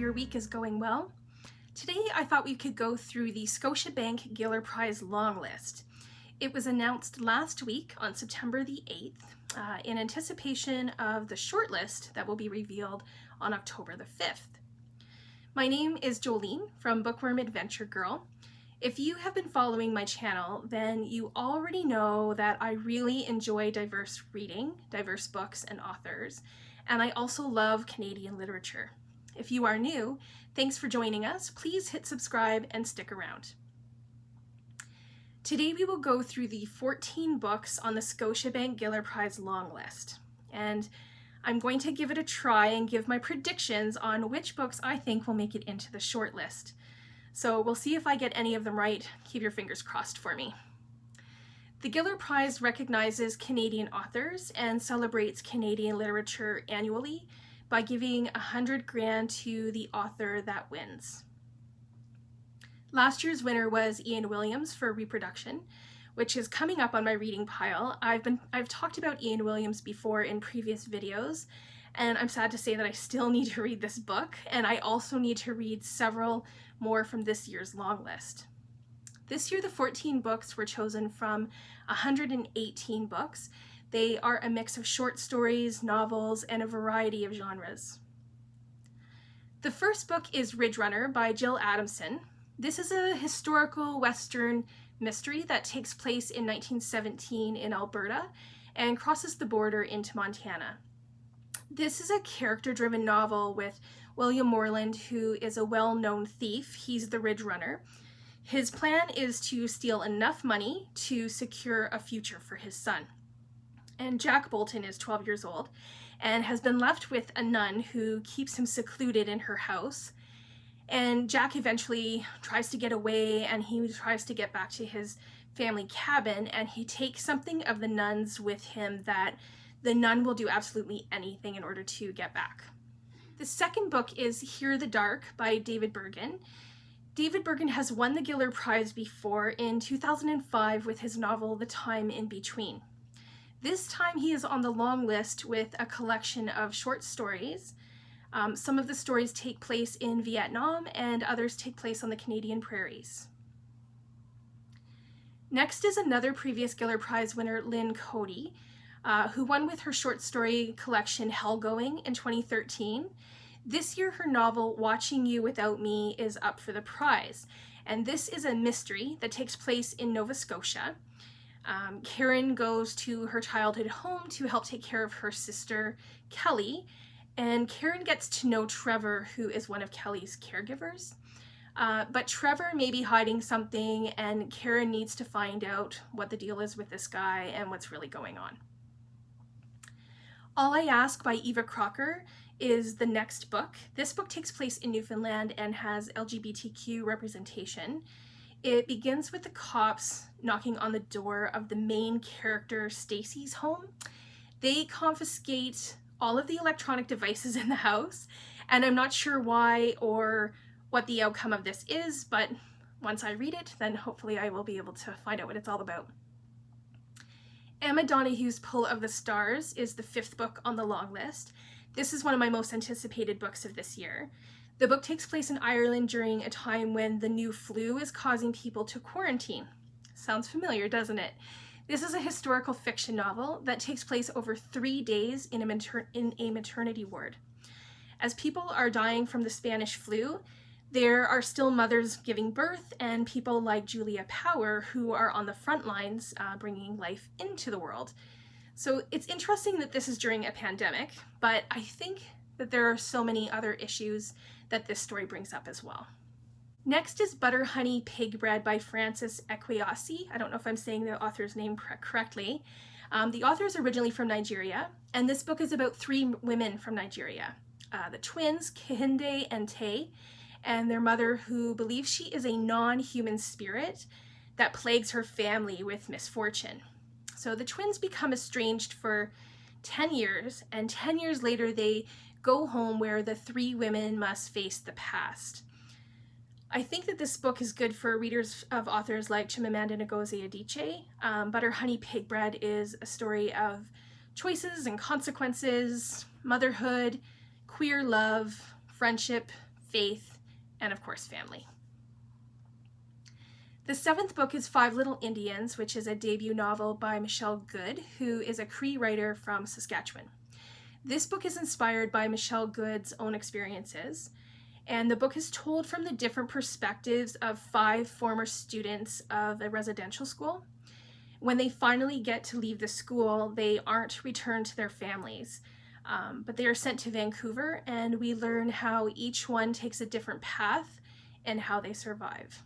your week is going well. Today I thought we could go through the SCOTIABANK Giller Prize Longlist. It was announced last week on September the 8th in anticipation of the shortlist that will be revealed on October the 5th. My name is Jolene from Bookworm Adventure Girl. If you have been following my channel, then you already know that I really enjoy diverse reading, diverse books and authors, and I also love Canadian literature. If you are new, thanks for joining us. Please hit subscribe and stick around. Today we will go through the 14 books on the SCOTIABANK Giller Prize Longlist, and I'm going to give it a try and give my predictions on which books I think will make it into the shortlist. So we'll see if I get any of them right. Keep your fingers crossed for me. The Giller Prize recognizes Canadian authors and celebrates Canadian literature annually by giving $100,000 to the author that wins. Last year's winner was Ian Williams for Reproduction, which is coming up on my reading pile. I've talked about Ian Williams before in previous videos, and I'm sad to say that I still need to read this book, and I also need to read several more from this year's long list. This year the 14 books were chosen from 118 books. They are a mix of short stories, novels, and a variety of genres. The first book is Ridgerunner by Gil Adamson. This is a historical Western mystery that takes place in 1917 in Alberta and crosses the border into Montana. This is a character-driven novel with William Morland, who is a well-known thief. He's the Ridgerunner. His plan is to steal enough money to secure a future for his son. And Jack Bolton is 12 years old and has been left with a nun who keeps him secluded in her house. And Jack eventually tries to get away, and he tries to get back to his family cabin, and he takes something of the nun's with him that the nun will do absolutely anything in order to get back. The second book is Hear the Dark by David Bergen. David Bergen has won the Giller Prize before in 2005 with his novel The Time in Between. This time he is on the long list with a collection of short stories. Some of the stories take place in Vietnam and others take place on the Canadian prairies. Next is another previous Giller Prize winner, Lynn Coady, who won with her short story collection Hellgoing in 2013. This year her novel Watching You Without Me is up for the prize, and this is a mystery that takes place in Nova Scotia. Karen goes to her childhood home to help take care of her sister Kelly, and Karen gets to know Trevor, who is one of Kelly's caregivers. But Trevor may be hiding something, and Karen needs to find out what the deal is with this guy and what's really going on. All I Ask by Eva Crocker is the next book. This book takes place in Newfoundland and has LGBTQ representation. It begins with the cops knocking on the door of the main character Stacy's home. They confiscate all of the electronic devices in the house, and I'm not sure why or what the outcome of this is, but once I read it, then hopefully I will be able to find out what it's all about. Emma Donoghue's Pull of the Stars is the 5th book on the long list. This is one of my most anticipated books of this year. The book takes place in Ireland during a time when the new flu is causing people to quarantine. Sounds familiar, doesn't it? This is a historical fiction novel that takes place over 3 days in a maternity ward. As people are dying from the Spanish flu, there are still mothers giving birth and people like Julia Power who are on the front lines bringing life into the world. So it's interesting that this is during a pandemic, but I think that there are so many other issues that this story brings up as well. Next is Butter Honey Pig Bread by Frances Ekwuyasi. I don't know if I'm saying the author's name correctly. The author is originally from Nigeria, and this book is about 3 women from Nigeria. The twins, Kehinde and Tay, and their mother, who believes she is a non-human spirit that plagues her family with misfortune. So the twins become estranged for 10 years, and 10 years later they go home where the 3 women must face the past. I think that this book is good for readers of authors like Chimamanda Ngozi Adichie. Butter Honey Pig Bread is a story of choices and consequences, motherhood, queer love, friendship, faith, and of course family. The 7th book is Five Little Indians, which is a debut novel by Michelle Good, who is a Cree writer from Saskatchewan. This book is inspired by Michelle Good's own experiences, and the book is told from the different perspectives of 5 former students of a residential school. When they finally get to leave the school, they aren't returned to their families, but they are sent to Vancouver, and we learn how each one takes a different path and how they survive.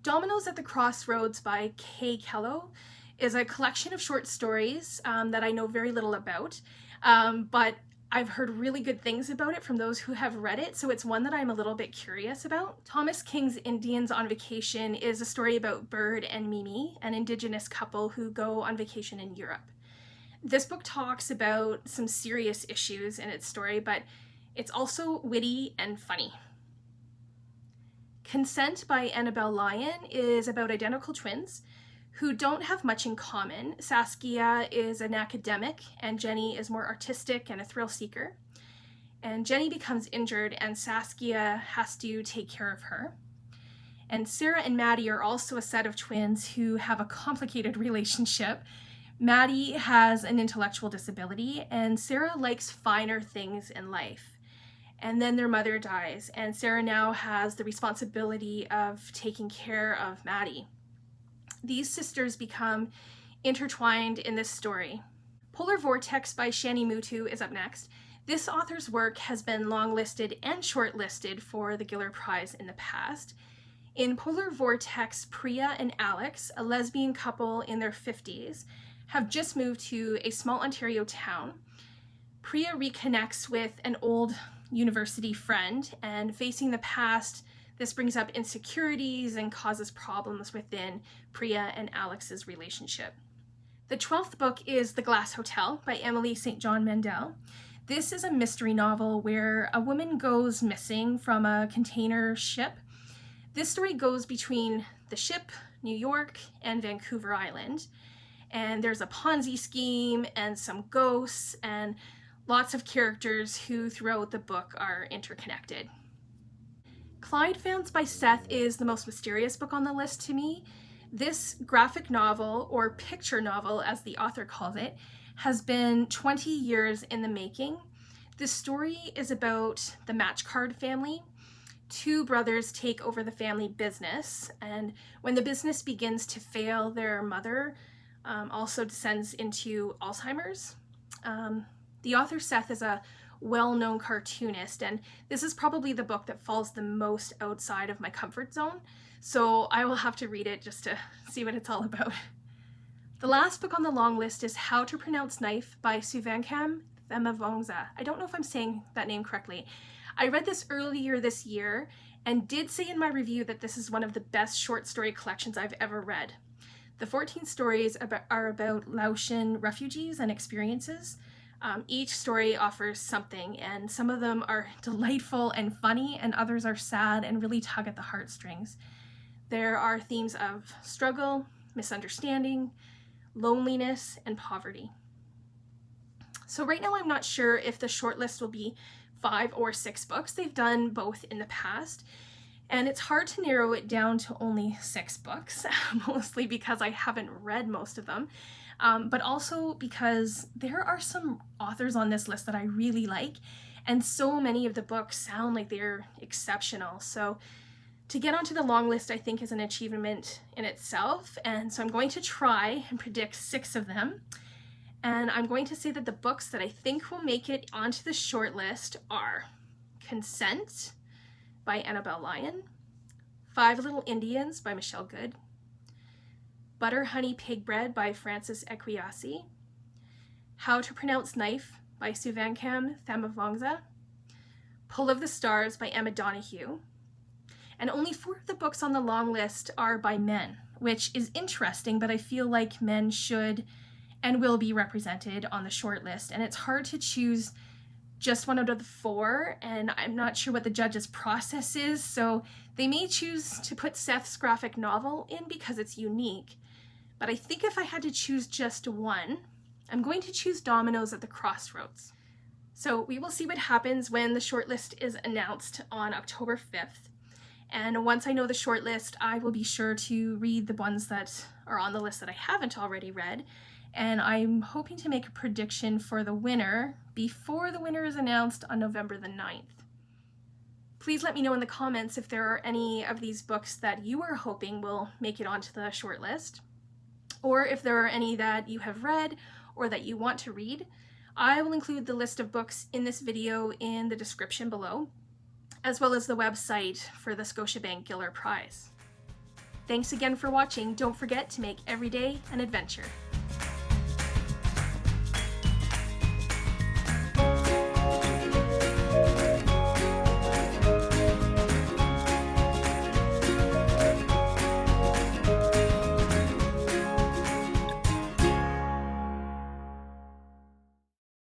Dominoes at the Crossroads by Kellough is a collection of short stories that I know very little about, but I've heard really good things about it from those who have read it, so it's one that I'm a little bit curious about. Thomas King's Indians on Vacation is a story about Bird and Mimi, an Indigenous couple who go on vacation in Europe. This book talks about some serious issues in its story, but it's also witty and funny. Consent by Annabel Lyon is about identical twins who don't have much in common. Saskia is an academic and Jenny is more artistic and a thrill seeker. And Jenny becomes injured and Saskia has to take care of her. And Sarah and Maddie are also a set of twins who have a complicated relationship. Maddie has an intellectual disability and Sarah likes finer things in life. And then their mother dies, and Sarah now has the responsibility of taking care of Maddie. These sisters become intertwined in this story. Polar Vortex by Shani Mootoo is up next. This author's work has been longlisted and shortlisted for the Giller Prize in the past. In Polar Vortex, Priya and Alex, a lesbian couple in their 50s, have just moved to a small Ontario town. Priya reconnects with an old university friend, and facing the past, this brings up insecurities and causes problems within Priya and Alex's relationship. The 12th book is The Glass Hotel by Emily St. John Mandel. This is a mystery novel where a woman goes missing from a container ship. This story goes between the ship, New York, and Vancouver Island. And there's a Ponzi scheme and some ghosts and lots of characters who throughout the book are interconnected. Clyde Fans by Seth is the most mysterious book on the list to me. This graphic novel, or picture novel as the author calls it, has been 20 years in the making. This story is about the Matchcard family. 2 brothers take over the family business, and when the business begins to fail, their mother also descends into Alzheimer's. The author Seth is a well-known cartoonist, and this is probably the book that falls the most outside of my comfort zone, so I will have to read it just to see what it's all about. The last book on the long list is How to Pronounce Knife by Souvankham, Thammavongsa. I don't know if I'm saying that name correctly. I read this earlier this year and did say in my review that this is one of the best short story collections I've ever read. The 14 stories are about Laotian refugees and experiences. Each story offers something, and some of them are delightful and funny, and others are sad and really tug at the heartstrings. There are themes of struggle, misunderstanding, loneliness, and poverty. So right now I'm not sure if the shortlist will be 5 or 6 books. They've done both in the past, and it's hard to narrow it down to only 6 books, mostly because I haven't read most of them. But also because there are some authors on this list that I really like, and so many of the books sound like they're exceptional. So to get onto the long list, I think, is an achievement in itself, and so I'm going to try and predict 6 of them. And I'm going to say that the books that I think will make it onto the short list are Consent by Annabel Lyon, Five Little Indians by Michelle Good, Butter Honey Pig Bread by Frances Ekwuyasi, How to Pronounce Knife by Souvankham Thammavongsa, Pull of the Stars by Emma Donoghue, and only 4 of the books on the long list are by men, which is interesting, but I feel like men should and will be represented on the short list, and it's hard to choose just one out of the 4, and I'm not sure what the judge's process is, so they may choose to put Seth's graphic novel in because it's unique. But I think if I had to choose just one, I'm going to choose Dominoes at the Crossroads. So we will see what happens when the shortlist is announced on October 5th. And once I know the shortlist, I will be sure to read the ones that are on the list that I haven't already read. And I'm hoping to make a prediction for the winner before the winner is announced on November the 9th. Please let me know in the comments if there are any of these books that you are hoping will make it onto the shortlist, or if there are any that you have read or that you want to read. I will include the list of books in this video in the description below, as well as the website for the Scotiabank Giller Prize. Thanks again for watching. Don't forget to make every day an adventure.